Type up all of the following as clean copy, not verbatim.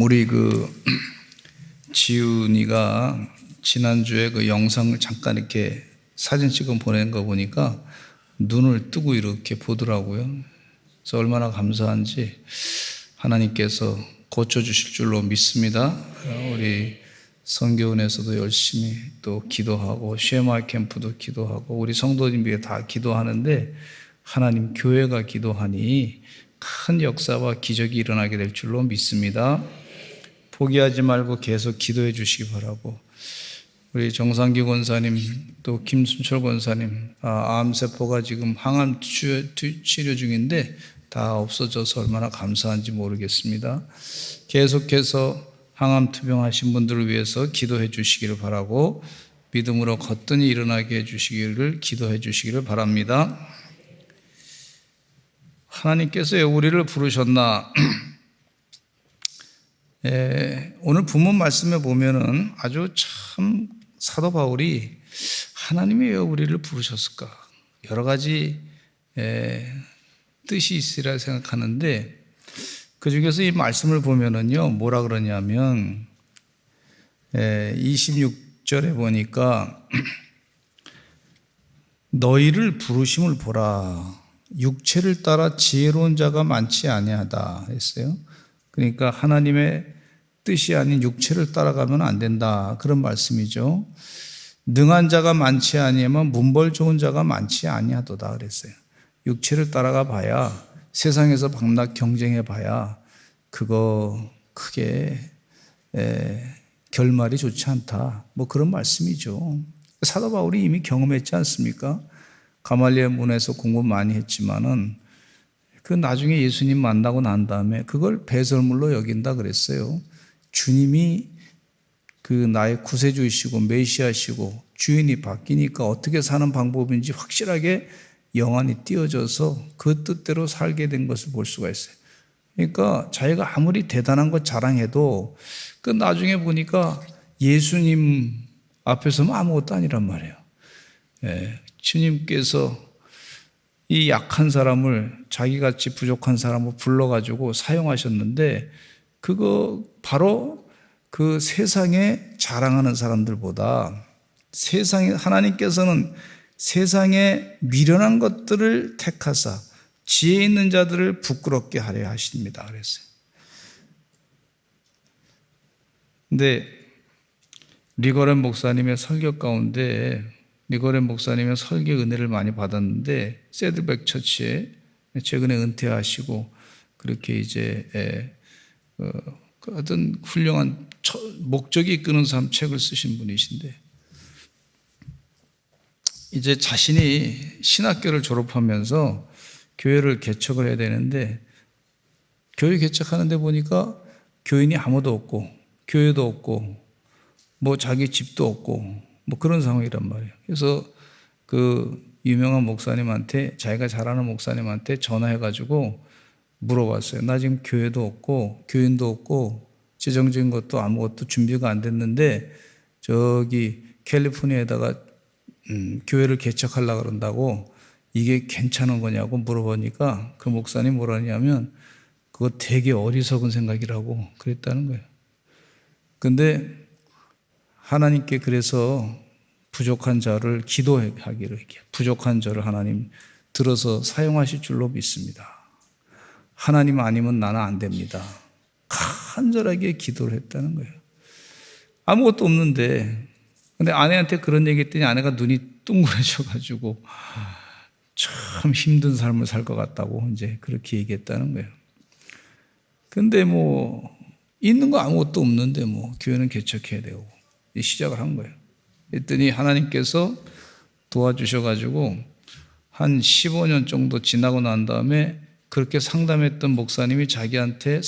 우리 지훈이가 지난주에 그 영상을 잠깐 이렇게 사진 찍어 보낸 거 보니까 눈을 뜨고 이렇게 보더라고요. 그래서 얼마나 감사한지 하나님께서 고쳐주실 줄로 믿습니다. 우리 선교원에서도 열심히 또 기도하고 쉐마 캠프도 기도하고 우리 성도님들이 다 기도하는데 하나님 교회가 기도하니 큰 역사와 기적이 일어나게 될 줄로 믿습니다. 포기하지 말고 계속 기도해 주시기 바라고, 우리 정상기 권사님 또 김순철 권사님 암세포가 지금 항암 치료 중인데 다 없어져서 얼마나 감사한지 모르겠습니다. 계속해서 항암 투병하신 분들을 위해서 기도해 주시기를 바라고 믿음으로 거뜬히 일어나게 해주시기를 기도해 주시기를 바랍니다. 하나님께서 왜 우리를 부르셨나? 오늘 본문 말씀에 보면은 아주 참 사도 바울이 하나님이 왜 우리를 부르셨을까? 여러 가지 뜻이 있으리라 생각하는데 그 중에서 이 말씀을 보면은요, 뭐라 그러냐면 26절에 보니까 너희를 부르심을 보라. 육체를 따라 지혜로운 자가 많지 아니하다 했어요. 그러니까 하나님의 뜻이 아닌 육체를 따라가면 안 된다, 그런 말씀이죠. 능한 자가 많지 아니하면 문벌 좋은 자가 많지 아니하도다 그랬어요. 육체를 따라가 봐야, 세상에서 밤낮 경쟁해 봐야 그거 크게 결말이 좋지 않다, 뭐 그런 말씀이죠. 사도 바울이 이미 경험했지 않습니까? 가말리엘 문에서 공부 많이 했지만은 그 나중에 예수님 만나고 난 다음에 그걸 배설물로 여긴다 그랬어요. 주님이 그 나의 구세주이시고 메시아시고 주인이 바뀌니까 어떻게 사는 방법인지 확실하게 영안이 띄어져서 그 뜻대로 살게 된 것을 볼 수가 있어요. 그러니까 자기가 아무리 대단한 것 자랑해도 그 나중에 보니까 예수님 앞에서는 아무것도 아니란 말이에요. 주님께서 이 약한 사람을, 자기같이 부족한 사람을 불러가지고 사용하셨는데 그거 바로 그 세상에 자랑하는 사람들보다 하나님께서는 세상에 미련한 것들을 택하사 지혜 있는 자들을 부끄럽게 하려 하십니다 그랬어요. 근데 리거렌 목사님의 설교 가운데, 리거렌 목사님의 설교 은혜를 많이 받았는데 새들백 처치에 최근에 은퇴하시고 그렇게 이제 어떤 훌륭한 목적이 이끄는 삶 책을 쓰신 분이신데 이제 자신이 신학교를 졸업하면서 교회를 개척을 해야 되는데 교회 개척하는데 보니까 교인이 아무도 없고 교회도 없고 뭐 자기 집도 없고 뭐 그런 상황이란 말이에요. 그래서 그 유명한 목사님한테, 자기가 잘 아는 목사님한테 전화해가지고 물어봤어요. 나 지금 교회도 없고 교인도 없고 재정적인 것도 아무것도 준비가 안 됐는데 저기 캘리포니아에다가 교회를 개척하려고 그런다고 이게 괜찮은 거냐고 물어보니까 그 목사님 뭐라냐면 그거 되게 어리석은 생각이라고 그랬다는 거예요. 근데 하나님께 그래서 부족한 자를 기도하기로, 부족한 자를 하나님 들어서 사용하실 줄로 믿습니다. 하나님 아니면 나는 안 됩니다. 간절하게 기도를 했다는 거예요. 아무것도 없는데, 근데 아내한테 그런 얘기 했더니 아내가 눈이 둥그레져가지고 참 힘든 삶을 살 것 같다고 이제 그렇게 얘기했다는 거예요. 근데 뭐 있는 거 아무것도 없는데 뭐 교회는 개척해야 되고 시작을 한 거예요. 그랬더니 하나님께서 도와주셔가지고 한 15년 정도 지나고 난 다음에 그렇게 상담했던 목사님이 자기한테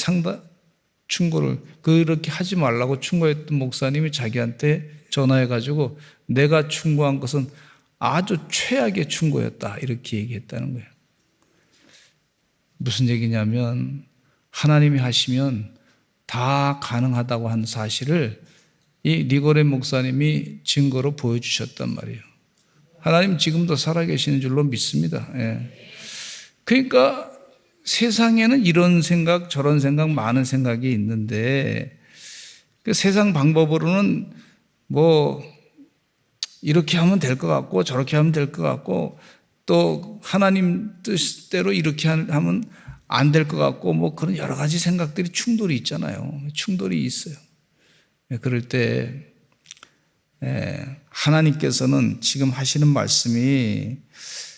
충고를, 그렇게 하지 말라고 충고했던 목사님이 자기한테 전화해가지고 내가 충고한 것은 아주 최악의 충고였다 이렇게 얘기했다는 거예요. 무슨 얘기냐면 하나님이 하시면 다 가능하다고 한 사실을 이 리거렌 목사님이 증거로 보여주셨단 말이에요. 하나님 지금도 살아계시는 줄로 믿습니다. 그러니까 세상에는 이런 생각 저런 생각 많은 생각이 있는데 그 세상 방법으로는 뭐 이렇게 하면 될 것 같고 저렇게 하면 될 것 같고 또 하나님 뜻대로 이렇게 하면 안 될 것 같고 뭐 그런 여러 가지 생각들이 충돌이 있잖아요. 충돌이 있어요. 그럴 때 하나님께서는 지금 하시는 말씀이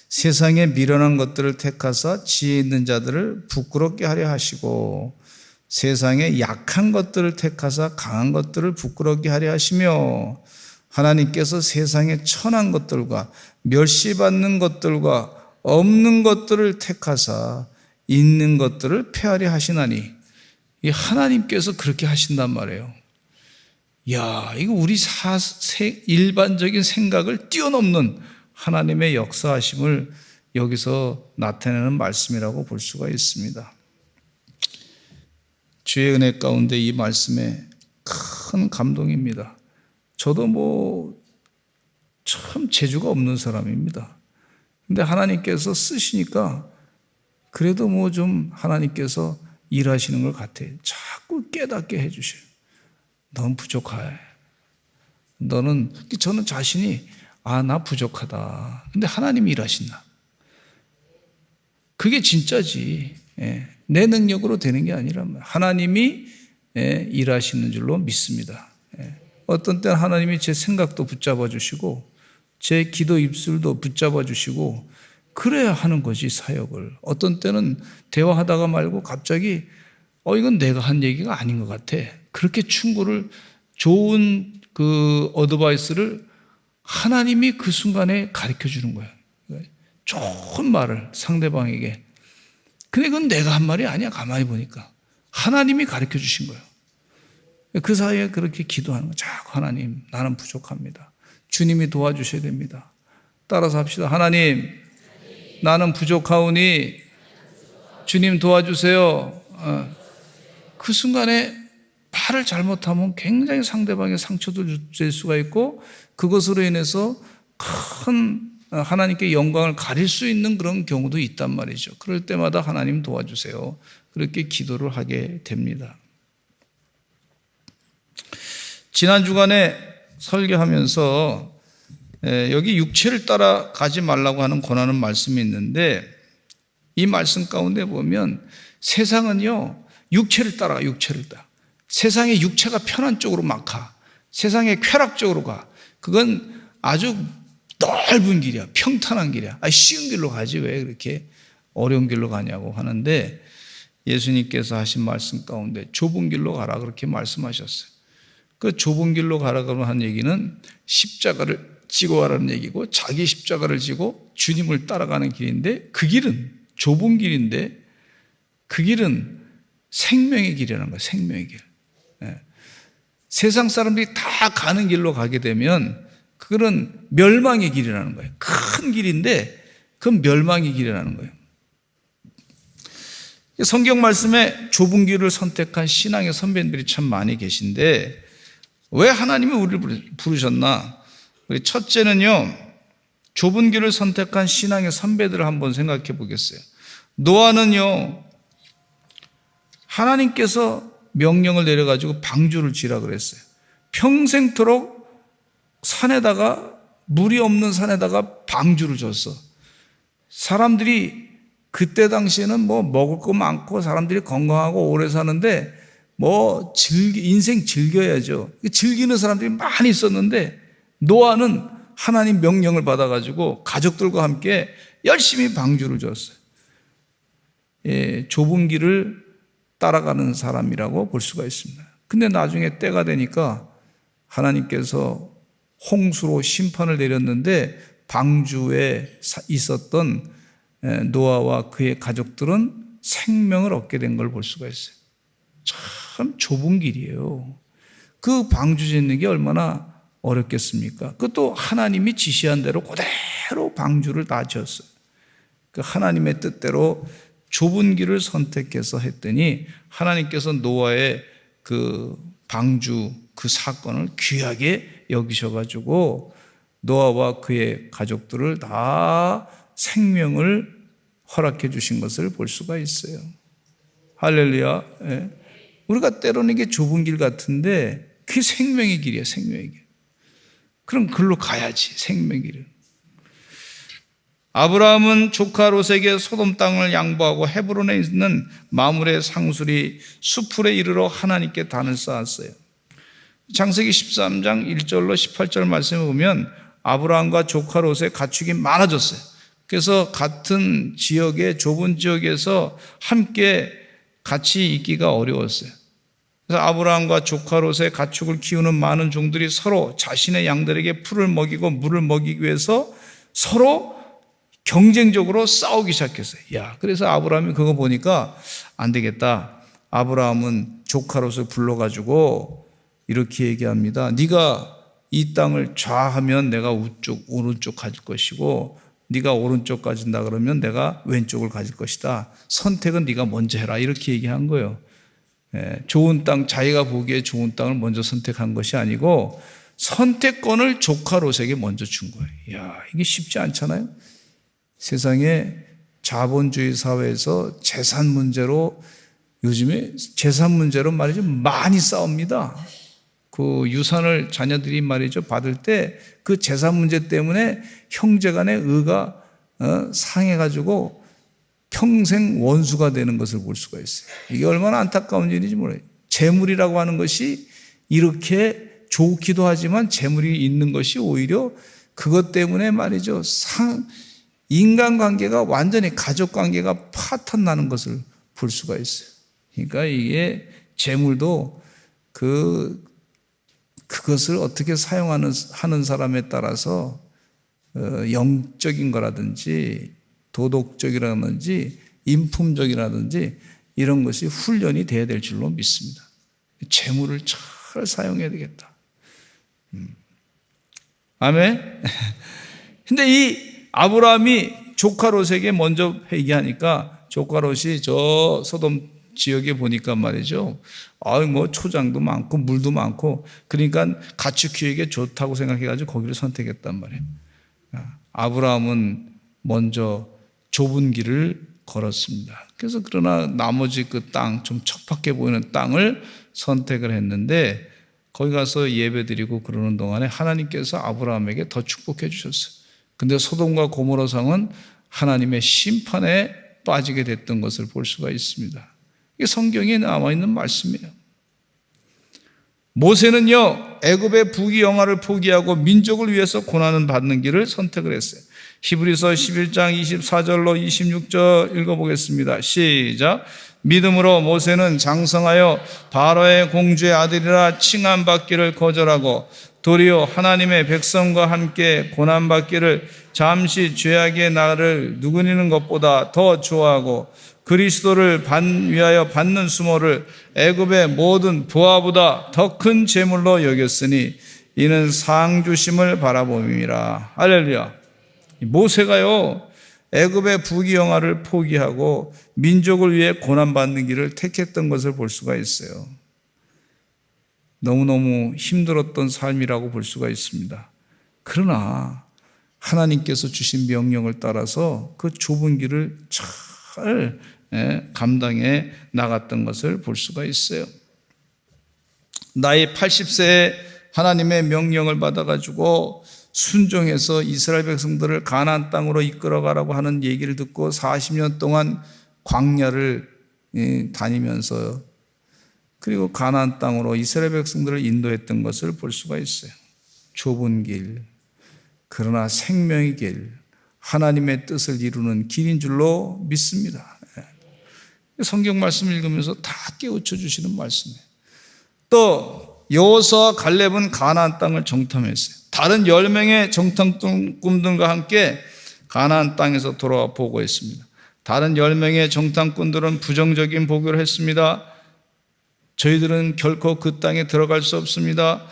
세상의 미련한 것들을 택하사 지혜 있는 자들을 부끄럽게 하려 하시고 세상의 약한 것들을 택하사 강한 것들을 부끄럽게 하려 하시며 하나님께서 세상의 천한 것들과 멸시받는 것들과 없는 것들을 택하사 있는 것들을 폐하려 하시나니 이 하나님께서 그렇게 하신단 말이에요. 야, 이거 우리 일반적인 생각을 뛰어넘는 하나님의 역사하심을 여기서 나타내는 말씀이라고 볼 수가 있습니다. 주의 은혜 가운데 이 말씀에 큰 감동입니다. 저도 참 재주가 없는 사람입니다. 근데 하나님께서 쓰시니까 그래도 좀 하나님께서 일하시는 것 같아요. 자꾸 깨닫게 해주셔요. 넌 부족해. 저는 자신이 나 부족하다. 근데 하나님이 일하신다. 그게 진짜지. 내 능력으로 되는 게 아니라 하나님이 일하시는 줄로 믿습니다. 어떤 때는 하나님이 제 생각도 붙잡아 주시고 제 기도 입술도 붙잡아 주시고 그래야 하는 거지 사역을. 어떤 때는 대화하다가 말고 갑자기 이건 내가 한 얘기가 아닌 것 같아. 그렇게 충고를 좋은 그 어드바이스를 하나님이 그 순간에 가르쳐 주는 거예요. 좋은 말을 상대방에게. 근데 그건 내가 한 말이 아니야. 가만히 보니까 하나님이 가르쳐 주신 거예요. 그 사이에 그렇게 기도하는 거예요. 자꾸 하나님 나는 부족합니다. 주님이 도와주셔야 됩니다. 따라서 합시다. 하나님 나는 부족하오니 주님 도와주세요. 그 순간에 말을 잘못하면 굉장히 상대방의 상처도 줄 수가 있고 그것으로 인해서 큰 하나님께 영광을 가릴 수 있는 그런 경우도 있단 말이죠. 그럴 때마다 하나님 도와주세요. 그렇게 기도를 하게 됩니다. 지난 주간에 설교하면서 여기 육체를 따라가지 말라고 하는 권하는 말씀이 있는데 이 말씀 가운데 보면 세상은요 육체를 따라가. 세상의 육체가 편한 쪽으로 막 가. 세상의 쾌락 쪽으로 가. 그건 아주 넓은 길이야. 평탄한 길이야. 쉬운 길로 가지 왜 그렇게 어려운 길로 가냐고 하는데 예수님께서 하신 말씀 가운데 좁은 길로 가라 그렇게 말씀하셨어요. 그 좁은 길로 가라고 한 얘기는 십자가를 지고 가라는 얘기고 자기 십자가를 지고 주님을 따라가는 길인데 그 길은 좁은 길인데 그 길은 생명의 길이라는 거예요. 생명의 길. 세상 사람들이 다 가는 길로 가게 되면 그거는 멸망의 길이라는 거예요. 큰 길인데 그건 멸망의 길이라는 거예요. 성경 말씀에 좁은 길을 선택한 신앙의 선배님들이 참 많이 계신데 왜 하나님이 우리를 부르셨나? 우리 첫째는요, 좁은 길을 선택한 신앙의 선배들을 한번 생각해 보겠어요. 노아는요, 하나님께서 명령을 내려가지고 방주를 지라 그랬어요. 평생토록 산에다가 물이 없는 산에다가 방주를 줬어. 사람들이 그때 당시에는 먹을 거 많고 사람들이 건강하고 오래 사는데 인생 즐겨야죠. 즐기는 사람들이 많이 있었는데 노아는 하나님 명령을 받아가지고 가족들과 함께 열심히 방주를 줬어요. 좁은 길을 따라가는 사람이라고 볼 수가 있습니다. 근데 나중에 때가 되니까 하나님께서 홍수로 심판을 내렸는데 방주에 있었던 노아와 그의 가족들은 생명을 얻게 된 걸 볼 수가 있어요. 참 좁은 길이에요. 그 방주 짓는 게 얼마나 어렵겠습니까? 그것도 하나님이 지시한 대로 그대로 방주를 다 지었어요. 그 하나님의 뜻대로 좁은 길을 선택해서 했더니 하나님께서 노아의 그 방주 그 사건을 귀하게 여기셔가지고 노아와 그의 가족들을 다 생명을 허락해 주신 것을 볼 수가 있어요. 할렐루야. 예. 우리가 때로는 이게 좁은 길 같은데 그게 생명의 길이에요. 생명의 길. 그럼 글로 가야지. 생명의 길은. 아브라함은 조카 롯에게 소돔 땅을 양보하고 헤브론에 있는 마므레 상수리 수풀에 이르러 하나님께 단을 쌓았어요. 창세기 13장 1절로 18절 말씀에 보면 아브라함과 조카 롯의 가축이 많아졌어요. 그래서 같은 지역에, 좁은 지역에서 함께 같이 있기가 어려웠어요. 그래서 아브라함과 조카 롯의 가축을 키우는 많은 종들이 서로 자신의 양들에게 풀을 먹이고 물을 먹이기 위해서 서로 경쟁적으로 싸우기 시작했어요. 그래서 아브라함이 그거 보니까 안 되겠다. 아브라함은 조카 롯을 불러가지고 이렇게 얘기합니다. 네가 이 땅을 좌하면 내가 오른쪽 가질 것이고 네가 오른쪽 가진다 그러면 내가 왼쪽을 가질 것이다. 선택은 네가 먼저 해라. 이렇게 얘기한 거예요. 좋은 땅, 자기가 보기에 좋은 땅을 먼저 선택한 것이 아니고 선택권을 조카 롯에게 먼저 준 거예요. 이게 쉽지 않잖아요. 세상에 자본주의 사회에서 재산 문제로 요즘에 재산 문제로 말이죠. 많이 싸웁니다. 그 유산을 자녀들이 말이죠. 받을 때 그 재산 문제 때문에 형제 간의 의가 상해가지고 평생 원수가 되는 것을 볼 수가 있어요. 이게 얼마나 안타까운 일인지 몰라요. 재물이라고 하는 것이 이렇게 좋기도 하지만 재물이 있는 것이 오히려 그것 때문에 말이죠. 인간관계가 완전히 가족관계가 파탄나는 것을 볼 수가 있어요. 그러니까 이게 재물도 그것을 어떻게 사용하는 사람에 따라서 영적인 거라든지 도덕적이라든지 인품적이라든지 이런 것이 훈련이 돼야 될 줄로 믿습니다. 재물을 잘 사용해야 되겠다. 아멘. 근데 이 아브라함이 조카 롯에게 먼저 회개하니까 조카 롯이 저 소돔 지역에 보니까 말이죠. 초장도 많고 물도 많고 그러니까 가축 키우기에 좋다고 생각해가지고 거기를 선택했단 말이에요. 아브라함은 먼저 좁은 길을 걸었습니다. 그래서 그러나 나머지 그 땅, 좀 척박해 보이는 땅을 선택을 했는데 거기 가서 예배드리고 그러는 동안에 하나님께서 아브라함에게 더 축복해 주셨어요. 근데 소돔과 고모라 성은 하나님의 심판에 빠지게 됐던 것을 볼 수가 있습니다. 이게 성경에 남아있는 말씀이에요. 모세는요, 애굽의 부귀영화를 포기하고 민족을 위해서 고난을 받는 길을 선택을 했어요. 히브리서 11장 24절로 26절 읽어보겠습니다. 시작. 믿음으로 모세는 장성하여 바로의 공주의 아들이라 칭함받기를 거절하고 도리어 하나님의 백성과 함께 고난받기를 잠시 죄악의 나를 누구니는 것보다 더 좋아하고 그리스도를 위하여 받는 수모를 애굽의 모든 부하보다 더 큰 재물로 여겼으니 이는 상 주심을 바라봄이라. 할렐루야. 모세가요 애굽의 부귀영화를 포기하고 민족을 위해 고난받는 길을 택했던 것을 볼 수가 있어요. 너무너무 힘들었던 삶이라고 볼 수가 있습니다. 그러나 하나님께서 주신 명령을 따라서 그 좁은 길을 잘 감당해 나갔던 것을 볼 수가 있어요. 나이 80세에 하나님의 명령을 받아가지고 순종해서 이스라엘 백성들을 가나안 땅으로 이끌어가라고 하는 얘기를 듣고 40년 동안 광야를 다니면서 그리고 가나안 땅으로 이스라엘 백성들을 인도했던 것을 볼 수가 있어요. 좁은 길, 그러나 생명의 길, 하나님의 뜻을 이루는 길인 줄로 믿습니다. 성경 말씀을 읽으면서 다 깨우쳐 주시는 말씀이에요. 또 여호수아와 갈렙은 가나안 땅을 정탐했어요. 다른 10명의 정탐꾼들과 함께 가나안 땅에서 돌아와 보고했습니다. 다른 10명의 정탐꾼들은 부정적인 보고를 했습니다. 저희들은 결코 그 땅에 들어갈 수 없습니다.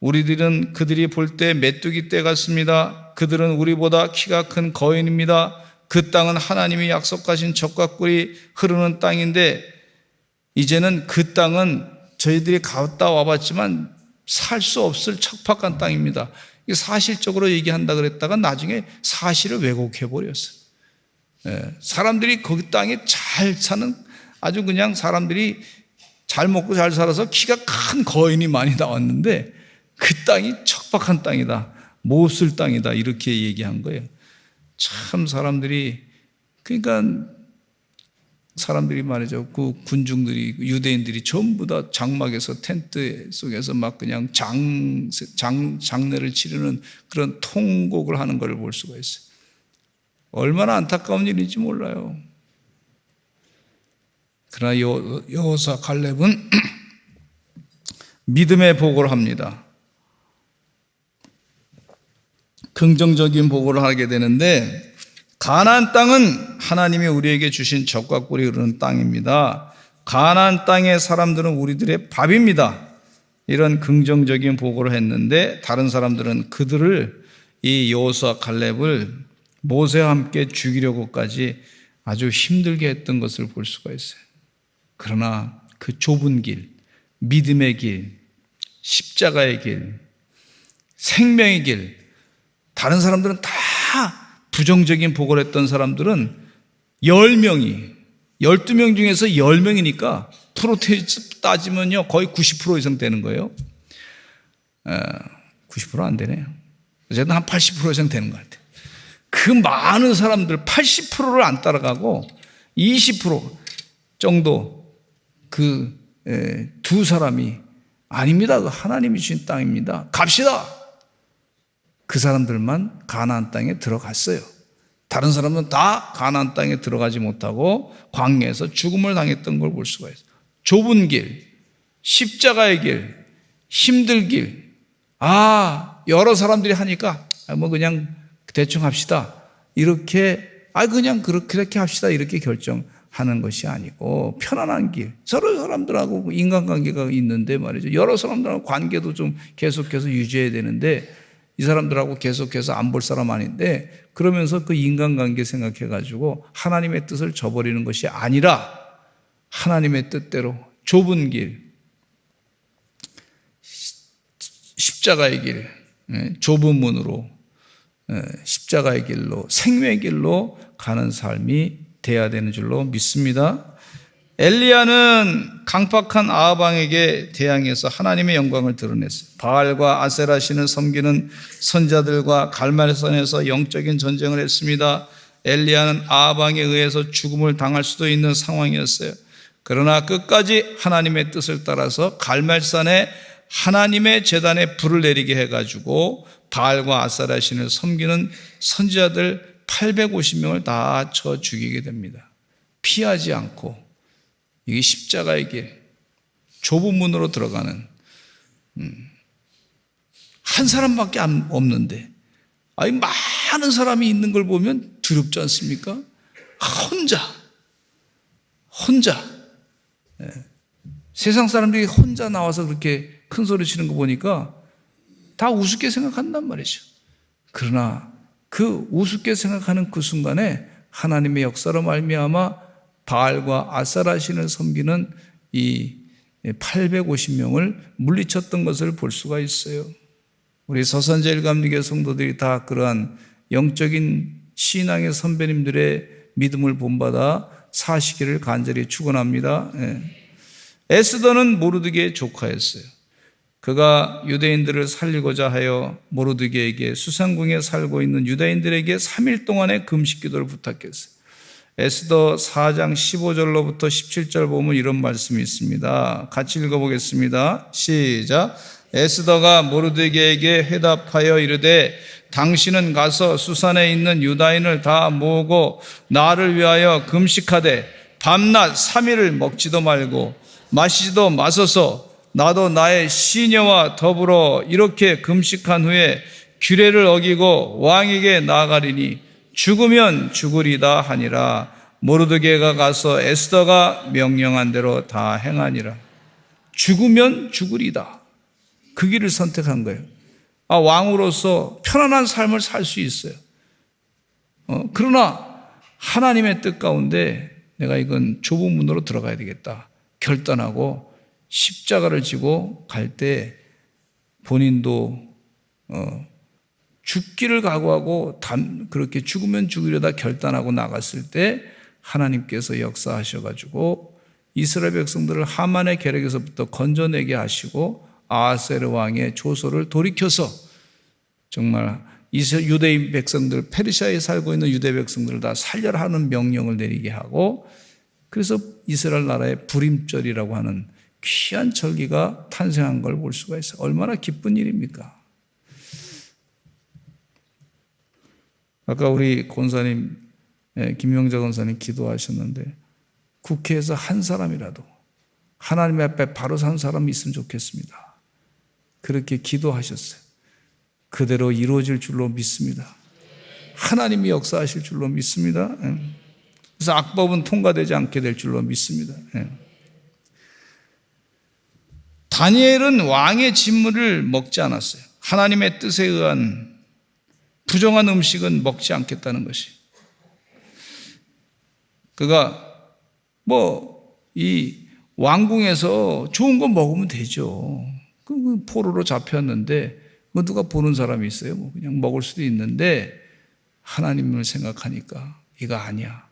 우리들은 그들이 볼 때 메뚜기 떼 같습니다. 그들은 우리보다 키가 큰 거인입니다. 그 땅은 하나님이 약속하신 젖과 꿀이 흐르는 땅인데 이제는 그 땅은 저희들이 갔다 와봤지만 살 수 없을 척박한 땅입니다. 사실적으로 얘기한다 그랬다가 나중에 사실을 왜곡해 버렸어요. 사람들이 거기 땅에 잘 사는 아주 그냥 사람들이 잘 먹고 잘 살아서 키가 큰 거인이 많이 나왔는데 그 땅이 척박한 땅이다. 못 쓸 땅이다. 이렇게 얘기한 거예요. 참 사람들이 그러니까 사람들이 말이죠. 그 군중들이 유대인들이 전부 다 장막에서 텐트 속에서 막 그냥 장례를 치르는 그런 통곡을 하는 걸 볼 수가 있어요. 얼마나 안타까운 일인지 몰라요. 그러나 여호수아 갈렙은 믿음의 보고를 합니다. 긍정적인 보고를 하게 되는데 가나안 땅은 하나님이 우리에게 주신 젖과 꿀이 흐르는 땅입니다. 가나안 땅의 사람들은 우리들의 밥입니다. 이런 긍정적인 보고를 했는데 다른 사람들은 그들을 이 여호수아 갈렙을 모세와 함께 죽이려고까지 아주 힘들게 했던 것을 볼 수가 있어요. 그러나 그 좁은 길, 믿음의 길, 십자가의 길, 생명의 길, 다른 사람들은 다 부정적인 보고를 했던 사람들은 10명이 12명 중에서 10명이니까 프로테이지 따지면요 거의 90% 이상 되는 거예요. 90% 안 되네요. 어쨌든 한 80% 이상 되는 것 같아요. 그 많은 사람들 80%를 안 따라가고 20% 정도 그 두 사람이 아닙니다. 하나님이 주신 땅입니다. 갑시다. 그 사람들만 가나안 땅에 들어갔어요. 다른 사람은 다 가나안 땅에 들어가지 못하고 광야에서 죽음을 당했던 걸 볼 수가 있어요. 좁은 길, 십자가의 길, 힘들 길. 여러 사람들이 하니까 뭐 그냥 대충 합시다. 이렇게 그냥 그렇게 합시다. 이렇게 결정하는 것이 아니고 편안한 길. 서로 사람들하고 인간관계가 있는데 말이죠. 여러 사람들하고 관계도 좀 계속해서 유지해야 되는데 이 사람들하고 계속해서 안 볼 사람 아닌데 그러면서 그 인간관계 생각해가지고 하나님의 뜻을 저버리는 것이 아니라 하나님의 뜻대로 좁은 길, 십자가의 길, 좁은 문으로 십자가의 길로 생명의 길로 가는 삶이 돼야 되는 줄로 믿습니다. 엘리야는 강팍한 아합 왕에게 대항해서 하나님의 영광을 드러냈어요. 바알과 아세라 신을 섬기는 선자들과 갈멜산에서 영적인 전쟁을 했습니다. 엘리야는 아합 왕에 의해서 죽음을 당할 수도 있는 상황이었어요. 그러나 끝까지 하나님의 뜻을 따라서 갈멜산에 하나님의 제단에 불을 내리게 해가지고 바알과 아세라 신을 섬기는 선지자들 850명을 다 쳐 죽이게 됩니다. 피하지 않고 이게 십자가의 길, 좁은 문으로 들어가는 한 사람밖에 없는데 많은 사람이 있는 걸 보면 두렵지 않습니까? 혼자 세상 사람들이 혼자 나와서 그렇게 큰 소리 치는 거 보니까 다 우습게 생각한단 말이죠. 그러나 그 우습게 생각하는 그 순간에 하나님의 역사로 말미암아 바알과 아세라 신을 섬기는 이 850명을 물리쳤던 것을 볼 수가 있어요. 우리 서산제일감리교 성도들이 다 그러한 영적인 신앙의 선배님들의 믿음을 본받아 사시기를 간절히 축원합니다. 에스더는 모르드게의 조카였어요. 그가 유대인들을 살리고자 하여 모르드게에게 수상궁에 살고 있는 유대인들에게 3일 동안의 금식 기도를 부탁했어요. 에스더 4장 15절로부터 17절 보면 이런 말씀이 있습니다. 같이 읽어보겠습니다. 시작. 에스더가 모르드게에게 회답하여 이르되 당신은 가서 수산에 있는 유다인을 다 모으고 나를 위하여 금식하되 밤낮 3일을 먹지도 말고 마시지도 마소서. 나도 나의 시녀와 더불어 이렇게 금식한 후에 규례를 어기고 왕에게 나아가리니 죽으면 죽으리다 하니라. 모르드게가 가서 에스더가 명령한 대로 다 행하니라. 죽으면 죽으리다. 그 길을 선택한 거예요. 왕으로서 편안한 삶을 살 수 있어요. 그러나 하나님의 뜻 가운데 내가 이건 좁은 문으로 들어가야 되겠다 결단하고 십자가를 지고 갈 때 본인도 죽기를 각오하고 그렇게 죽으면 죽으려다 결단하고 나갔을 때 하나님께서 역사하셔가지고 이스라엘 백성들을 하만의 계략에서부터 건져내게 하시고 아하스웨로 왕의 조소를 돌이켜서 정말 유대인 백성들, 페르시아에 살고 있는 유대 백성들을 다 살려라 하는 명령을 내리게 하고, 그래서 이스라엘 나라의 불임절이라고 하는 귀한 절기가 탄생한 걸 볼 수가 있어요. 얼마나 기쁜 일입니까? 아까 우리 권사님, 김명자 권사님 기도하셨는데 국회에서 한 사람이라도 하나님 앞에 바로 산 사람이 있으면 좋겠습니다. 그렇게 기도하셨어요. 그대로 이루어질 줄로 믿습니다. 하나님이 역사하실 줄로 믿습니다. 그래서 악법은 통과되지 않게 될 줄로 믿습니다. 다니엘은 왕의 진물을 먹지 않았어요. 하나님의 뜻에 의한 부정한 음식은 먹지 않겠다는 것이. 그가 이 왕궁에서 좋은 거 먹으면 되죠. 포로로 잡혔는데 누가 보는 사람이 있어요? 그냥 먹을 수도 있는데 하나님을 생각하니까 이거 아니야.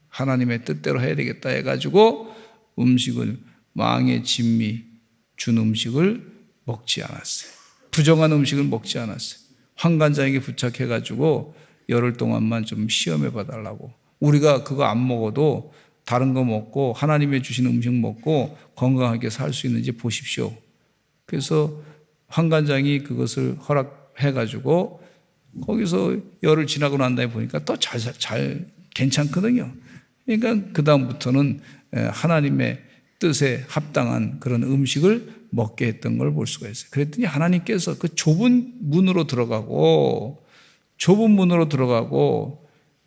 하나님의 뜻대로 해야 되겠다 해가지고 음식을, 왕의 진미 준 음식을 먹지 않았어요. 부정한 음식을 먹지 않았어요. 환관장에게 부착해가지고 열흘 동안만 좀 시험해 봐달라고. 우리가 그거 안 먹어도 다른 거 먹고 하나님의 주신 음식 먹고 건강하게 살 수 있는지 보십시오. 그래서 환관장이 그것을 허락해가지고 거기서 열흘 지나고 난 다음에 보니까 또 잘 괜찮거든요. 그러니까 그 다음부터는 하나님의 뜻에 합당한 그런 음식을 먹게 했던 걸 볼 수가 있어요. 그랬더니 하나님께서 그 좁은 문으로 들어가고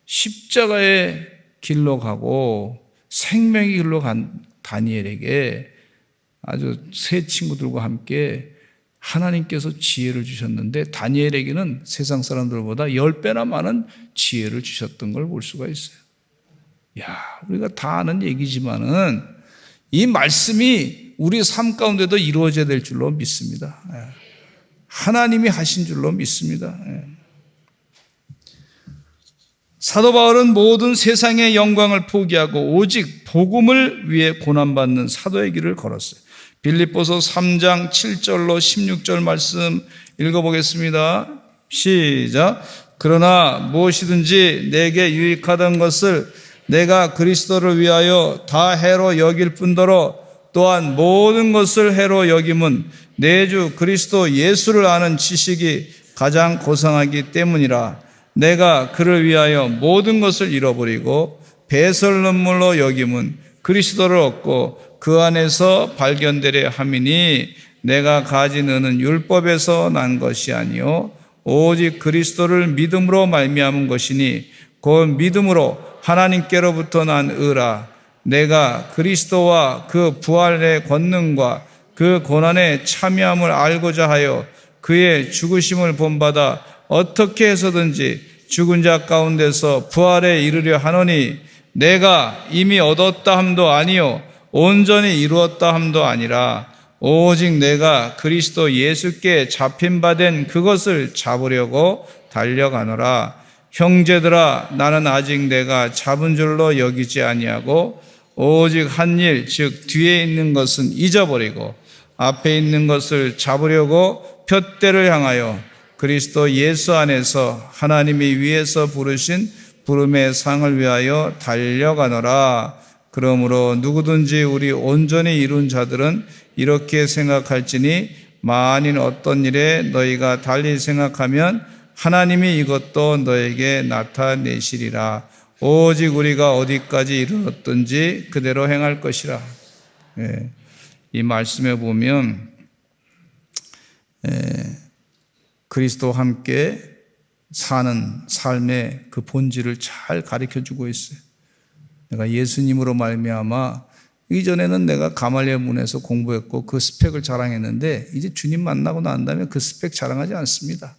십자가의 길로 가고 생명의 길로 간 다니엘에게 아주 새 친구들과 함께 하나님께서 지혜를 주셨는데 다니엘에게는 세상 사람들보다 10배나 많은 지혜를 주셨던 걸 볼 수가 있어요. 우리가 다 아는 얘기지만은 이 말씀이 우리 삶 가운데도 이루어져야 될 줄로 믿습니다. 하나님이 하신 줄로 믿습니다. 사도 바울은 모든 세상의 영광을 포기하고 오직 복음을 위해 고난받는 사도의 길을 걸었어요. 빌립보서 3장 7절로 16절 말씀 읽어보겠습니다. 시작. 그러나 무엇이든지 내게 유익하던 것을 내가 그리스도를 위하여 다 해로 여길 뿐더러 또한 모든 것을 해로 여김은 내 주 그리스도 예수를 아는 지식이 가장 고상하기 때문이라. 내가 그를 위하여 모든 것을 잃어버리고 배설 눈물로 여김은 그리스도를 얻고 그 안에서 발견되려 함이니 내가 가진 은은 율법에서 난 것이 아니요 오직 그리스도를 믿음으로 말미암은 것이니 곧 믿음으로 하나님께로부터 난 의라. 내가 그리스도와 그 부활의 권능과 그 고난의 참여함을 알고자 하여 그의 죽으심을 본받아 어떻게 해서든지 죽은 자 가운데서 부활에 이르려 하노니 내가 이미 얻었다 함도 아니요 온전히 이루었다 함도 아니라 오직 내가 그리스도 예수께 잡힌 바 된 그것을 잡으려고 달려가노라. 형제들아, 나는 아직 내가 잡은 줄로 여기지 아니하고 오직 한 일, 즉 뒤에 있는 것은 잊어버리고 앞에 있는 것을 잡으려고 푯대를 향하여 그리스도 예수 안에서 하나님이 위에서 부르신 부름의 상을 위하여 달려가노라. 그러므로 누구든지 우리 온전히 이룬 자들은 이렇게 생각할지니 만일 어떤 일에 너희가 달리 생각하면 하나님이 이것도 너에게 나타내시리라. 오직 우리가 어디까지 이르렀든지 그대로 행할 것이라. 이 말씀에 보면 그리스도와 함께 사는 삶의 그 본질을 잘 가르쳐주고 있어요. 내가 예수님으로 말미암아 이전에는 내가 가말리엘 문에서 공부했고 그 스펙을 자랑했는데 이제 주님 만나고 난 다음에 그 스펙 자랑하지 않습니다.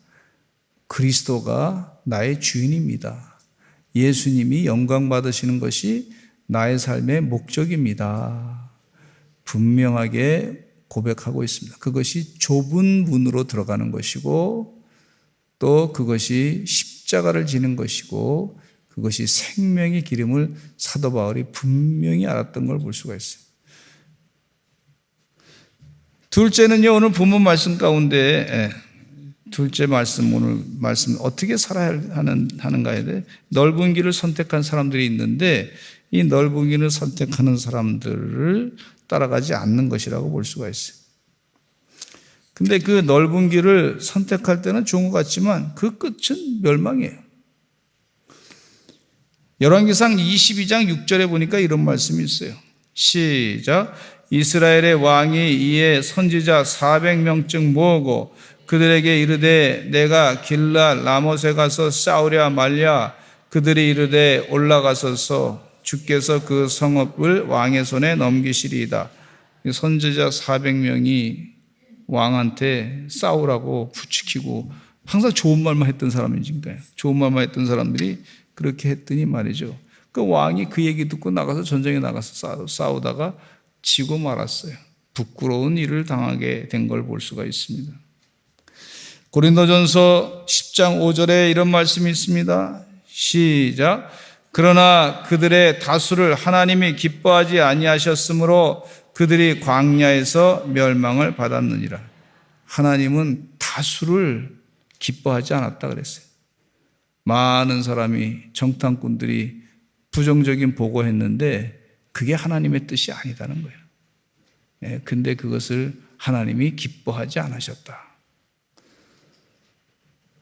그리스도가 나의 주인입니다. 예수님이 영광 받으시는 것이 나의 삶의 목적입니다. 분명하게 고백하고 있습니다. 그것이 좁은 문으로 들어가는 것이고 또 그것이 십자가를 지는 것이고 그것이 생명의 기름을 사도 바울이 분명히 알았던 걸 볼 수가 있어요. 둘째는요, 오늘 본문 말씀 가운데 둘째 말씀, 오늘 말씀 어떻게 살아야 하는가에 대해 넓은 길을 선택한 사람들이 있는데 이 넓은 길을 선택하는 사람들을 따라가지 않는 것이라고 볼 수가 있어요. 근데 그 넓은 길을 선택할 때는 좋은 것 같지만 그 끝은 멸망이에요. 열왕기상 22장 6절에 보니까 이런 말씀이 있어요. 시작. 이스라엘의 왕이 이에 선지자 400명쯤 모으고 그들에게 이르되 내가 길랏 라못에 가서 싸우랴 말랴. 그들이 이르되 올라가소서 주께서 그 성읍을 왕의 손에 넘기시리이다. 선지자 400명이 왕한테 싸우라고 부추기고 항상 좋은 말만 했던 사람이니까요. 좋은 말만 했던 사람들이 그렇게 했더니 말이죠. 그 왕이 그 얘기 듣고 나가서 전쟁에 나가서 싸우다가 지고 말았어요. 부끄러운 일을 당하게 된 걸 볼 수가 있습니다. 고린도전서 10장 5절에 이런 말씀이 있습니다. 시작. 그러나 그들의 다수를 하나님이 기뻐하지 아니하셨으므로 그들이 광야에서 멸망을 받았느니라. 하나님은 다수를 기뻐하지 않았다 그랬어요. 많은 사람이 정탐꾼들이 부정적인 보고했는데 그게 하나님의 뜻이 아니다는 거예요. 근데 그것을 하나님이 기뻐하지 않으셨다.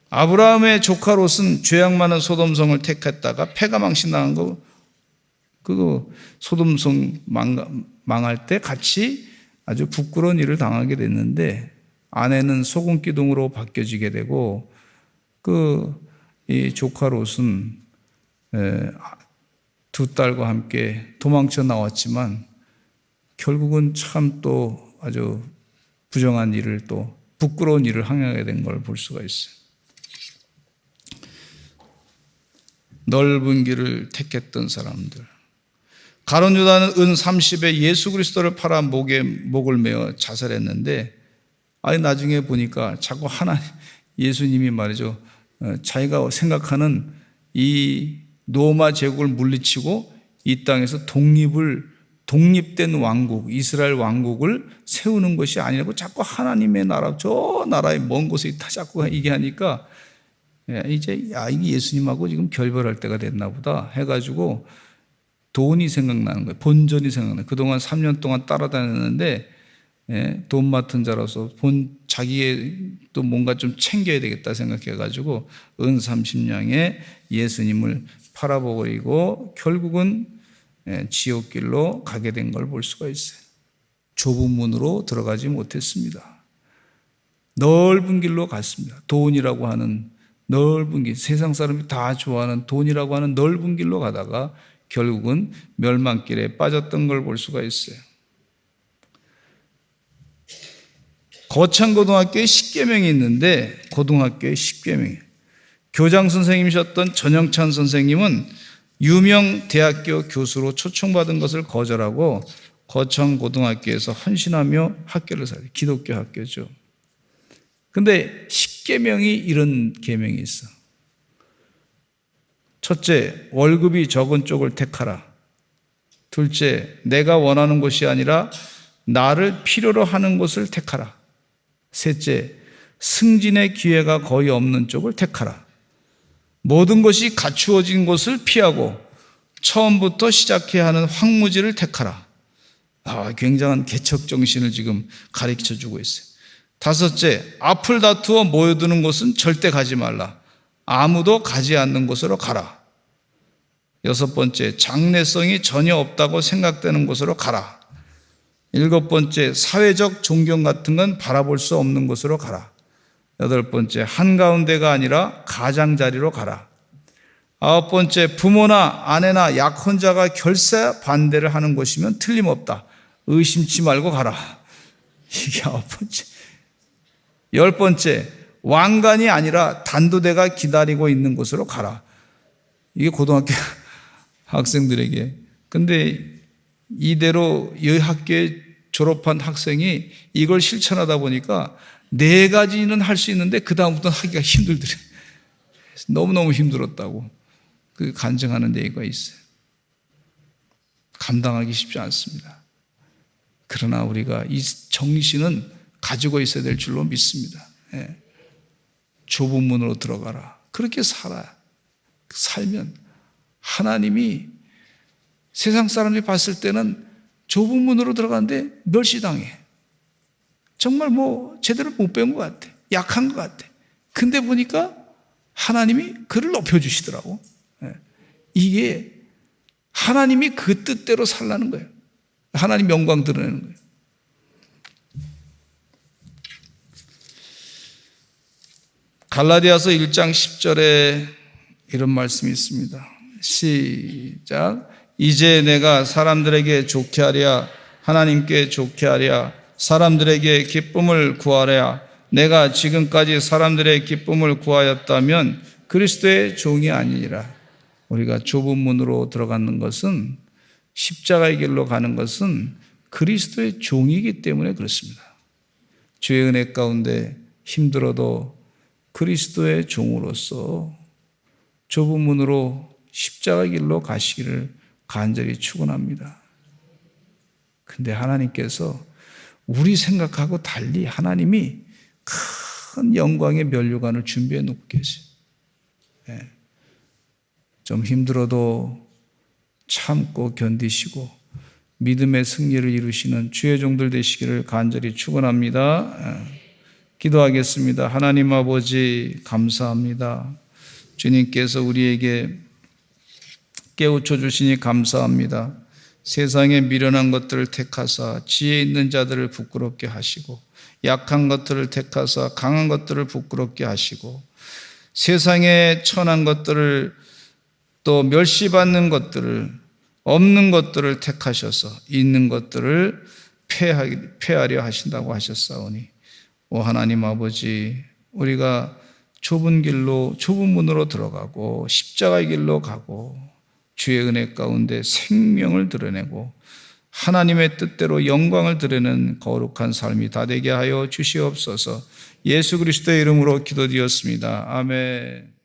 아브라함의 조카 롯은 죄악 많은 소돔성을 택했다가 패가 망신당한 거, 그거 소돔성 망할 때 같이 아주 부끄러운 일을 당하게 됐는데 아내는 소금 기둥으로 바뀌어지게 되고 이 조카 롯은 두 딸과 함께 도망쳐 나왔지만 결국은 참 또 아주 부정한 일을 또 부끄러운 일을 항하게 된 걸 볼 수가 있어요. 넓은 길을 택했던 사람들. 가룟 유다는 은 30에 예수 그리스도를 팔아 목을 메어 자살했는데 나중에 보니까 자꾸 예수님이 말이죠. 자기가 생각하는 이 로마 제국을 물리치고 이 땅에서 독립된 왕국, 이스라엘 왕국을 세우는 것이 아니라고 자꾸 하나님의 나라, 저 나라의 먼 곳에 있다 자꾸 얘기하니까 이제 이게 예수님하고 지금 결별할 때가 됐나 보다 해가지고 돈이 생각나는 거예요. 본전이 생각나요. 그동안 3년 동안 따라다녔는데 돈 맡은 자로서 자기의 또 뭔가 좀 챙겨야 되겠다 생각해가지고 은 30냥에 예수님을 팔아버리고 결국은 지옥길로 가게 된 걸 볼 수가 있어요. 좁은 문으로 들어가지 못했습니다. 넓은 길로 갔습니다. 돈이라고 하는 넓은 길, 세상 사람이 다 좋아하는 돈이라고 하는 넓은 길로 가다가 결국은 멸망길에 빠졌던 걸 볼 수가 있어요. 거창고등학교에 10계명이 있는데 고등학교에 10계명이에요. 교장 선생님이셨던 전영찬 선생님은 유명 대학교 교수로 초청받은 것을 거절하고 거창고등학교에서 헌신하며 학교를 살아요. 기독교 학교죠. 근데 10계명이 이런 계명이 있어. 첫째, 월급이 적은 쪽을 택하라. 둘째, 내가 원하는 것이 아니라 나를 필요로 하는 것을 택하라. 셋째, 승진의 기회가 거의 없는 쪽을 택하라. 모든 것이 갖추어진 것을 피하고 처음부터 시작해야 하는 황무지를 택하라. 굉장한 개척 정신을 지금 가르쳐주고 있어요. 다섯째, 앞을 다투어 모여드는 곳은 절대 가지 말라. 아무도 가지 않는 곳으로 가라. 여섯 번째, 장래성이 전혀 없다고 생각되는 곳으로 가라. 일곱 번째, 사회적 존경 같은 건 바라볼 수 없는 곳으로 가라. 여덟 번째, 한가운데가 아니라 가장자리로 가라. 아홉 번째, 부모나 아내나 약혼자가 결사 반대를 하는 곳이면 틀림없다. 의심치 말고 가라. 이게 아홉 번째. 열 번째, 왕관이 아니라 단두대가 기다리고 있는 곳으로 가라. 이게 고등학교 학생들에게. 근데 이대로 이 학교에 졸업한 학생이 이걸 실천하다 보니까 4가지는 할 수 있는데 그 다음부터는 하기가 힘들더래. 너무너무 힘들었다고 그 간증하는 얘기가 있어요. 감당하기 쉽지 않습니다. 그러나 우리가 이 정신은 가지고 있어야 될 줄로 믿습니다. 예. 좁은 문으로 들어가라. 그렇게 살면 하나님이 세상 사람들이 봤을 때는 좁은 문으로 들어가는데 멸시당해. 정말 제대로 못 배운 것 같아. 약한 것 같아. 근데 보니까 하나님이 그를 높여주시더라고. 이게 하나님이 그 뜻대로 살라는 거예요. 하나님 영광 드러내는 거예요. 갈라디아서 1장 10절에 이런 말씀이 있습니다. 시작. 이제 내가 사람들에게 좋게 하랴 하나님께 좋게 하랴 사람들에게 기쁨을 구하랴 내가 지금까지 사람들의 기쁨을 구하였다면 그리스도의 종이 아니니라. 우리가 좁은 문으로 들어가는 것은 십자가의 길로 가는 것은 그리스도의 종이기 때문에 그렇습니다. 주의 은혜 가운데 힘들어도 그리스도의 종으로서 좁은 문으로 십자가의 길로 가시기를 간절히 축원합니다. 근데 하나님께서 우리 생각하고 달리 하나님이 큰 영광의 면류관을 준비해 놓고 계세요. 좀 힘들어도 참고 견디시고 믿음의 승리를 이루시는 주의 종들 되시기를 간절히 축원합니다. 기도하겠습니다. 하나님 아버지 감사합니다. 주님께서 우리에게 깨우쳐 주시니 감사합니다. 세상에 미련한 것들을 택하사 지혜 있는 자들을 부끄럽게 하시고 약한 것들을 택하사 강한 것들을 부끄럽게 하시고 세상에 천한 것들을 또 멸시받는 것들을 없는 것들을 택하셔서 있는 것들을 폐하려 하신다고 하셨사오니 오 하나님 아버지 우리가 좁은 길로 좁은 문으로 들어가고 십자가의 길로 가고 주의 은혜 가운데 생명을 드러내고 하나님의 뜻대로 영광을 드리는 거룩한 삶이 다 되게 하여 주시옵소서. 예수 그리스도의 이름으로 기도드렸습니다. 아멘.